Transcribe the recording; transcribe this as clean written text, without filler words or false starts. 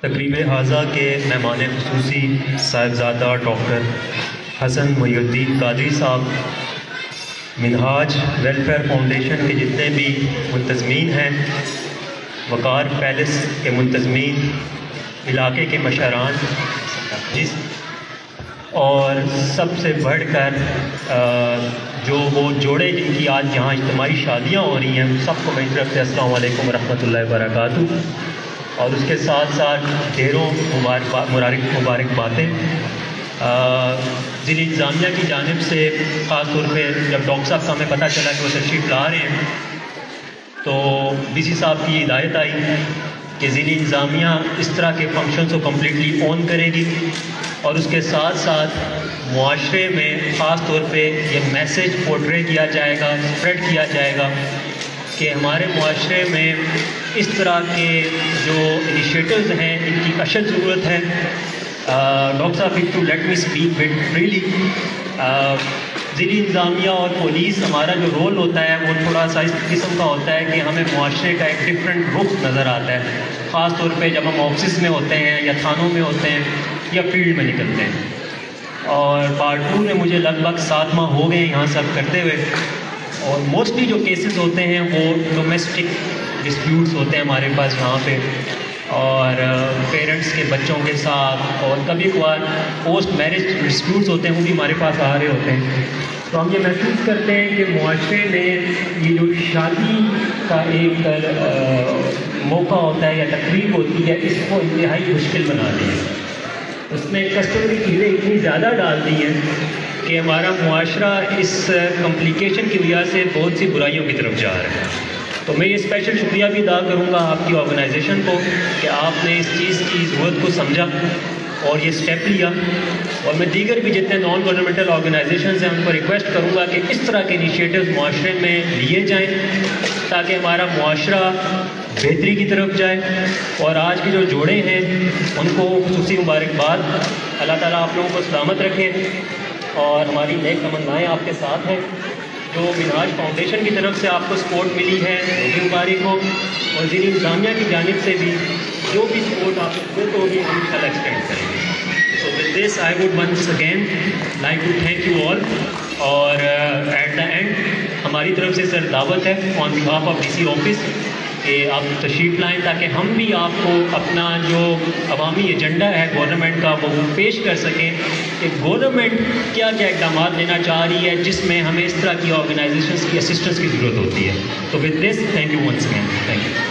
تقریب حاضہ کے مہمان خصوصی صاحبزادہ ڈاکٹر حسن محی الدین قادری صاحب، منہاج ویلفیئر فاؤنڈیشن کے جتنے بھی منتظمین ہیں، وقار پیلس کے منتظمین، علاقے کے مشران، اور سب سے بڑھ کر جو وہ جوڑے جن کی آج یہاں اجتماعی شادیاں ہو رہی ہیں، سب کو میری طرف سے السلام علیکم ورحمۃ اللہ وبرکاتہ، اور اس کے ساتھ ساتھ ڈھیروں مبارکبادیں ضلع انتظامیہ کی جانب سے، خاص طور پہ جب ڈاکٹر صاحب کا ہمیں پتہ چلا کہ وہ تشریف لا رہے ہیں تو ڈی سی صاحب کی ہدایت آئی کہ ضلع انتظامیہ اس طرح کے فنکشنز کو کمپلیٹلی اون کرے گی، اور اس کے ساتھ ساتھ معاشرے میں خاص طور پہ یہ میسیج پورٹرے کیا جائے گا، اسپریڈ کیا جائے گا کہ ہمارے معاشرے میں اس طرح کے جو انیشیٹوز ہیں ان کی اشد ضرورت ہے۔ ڈاکٹر صاحب to let me speak with freely, ضلع انتظامیہ اور پولیس ہمارا جو رول ہوتا ہے وہ تھوڑا سا اس قسم کا ہوتا ہے کہ ہمیں معاشرے کا ایک ڈفرینٹ رخ نظر آتا ہے، خاص طور پہ جب ہم آفسز میں ہوتے ہیں یا تھانوں میں ہوتے ہیں یا فیلڈ میں نکلتے ہیں۔ اور پارٹ 2 میں مجھے لگ بھگ 7 ماہ ہو گئے یہاں سب کرتے ہوئے، اور موسٹلی جو کیسز ہوتے ہیں وہ ڈومیسٹک ڈسپیوٹس ہوتے ہیں ہمارے پاس یہاں پہ، اور پیرنٹس کے بچوں کے ساتھ، اور کبھی کبھار پوسٹ میرج ڈسپیوٹس ہوتے ہیں وہ بھی ہمارے پاس آ رہے ہوتے ہیں۔ تو ہم یہ محسوس کرتے ہیں کہ معاشرے میں یہ جو شادی کا ایک موقع ہوتا ہے یا تقریب ہوتی ہے، اس کو انتہائی مشکل بنا دیا ہے، اس میں کسٹمری چیزیں اتنی زیادہ ڈال دی ہیں کہ ہمارا معاشرہ اس کمپلیکیشن کی وجہ سے بہت سی برائیوں کی طرف جا رہا ہے۔ تو میں یہ اسپیشل شکریہ بھی ادا کروں گا آپ کی آرگنائزیشن کو کہ آپ نے اس چیز کی ضرورت کو سمجھا اور یہ اسٹیپ لیا، اور میں دیگر بھی جتنے نان گورنمنٹل آرگنائزیشنز ہیں ان کو ریکویسٹ کروں گا کہ اس طرح کے انیشیٹوز معاشرے میں لیے جائیں تاکہ ہمارا معاشرہ بہتری کی طرف جائے۔ اور آج کے جو جوڑے ہیں ان کو خصوصی مبارکباد، اللہ تعالیٰ آپ لوگوں کو سلامت رکھے، اور ہماری نیک تمنائیں آپ کے ساتھ ہیں۔ جو منہاج فاؤنڈیشن کی طرف سے آپ کو سپورٹ ملی ہے وہ بھی مبارک ہو، اور ضلع انتظامیہ کی جانب سے بھی جو بھی سپورٹ آپ کو ضرورت ہوگی ہم انشاءاللہ ایکسٹینڈ کریں گے۔ So with this I would once again like to thank you all, اور ایٹ دا اینڈ ہماری طرف سے سر دعوت ہے on behalf of D C office کہ آپ تشریف لائیں تاکہ ہم بھی آپ کو اپنا جو عوامی ایجنڈا ہے گورنمنٹ کا وہ پیش کر سکیں کہ گورنمنٹ کیا کیا اقدامات لینا چاہ رہی ہے جس میں ہمیں اس طرح کی آرگنائزیشنز کی اسسٹنس کی ضرورت ہوتی ہے۔ تو with this thank you once again, thank you.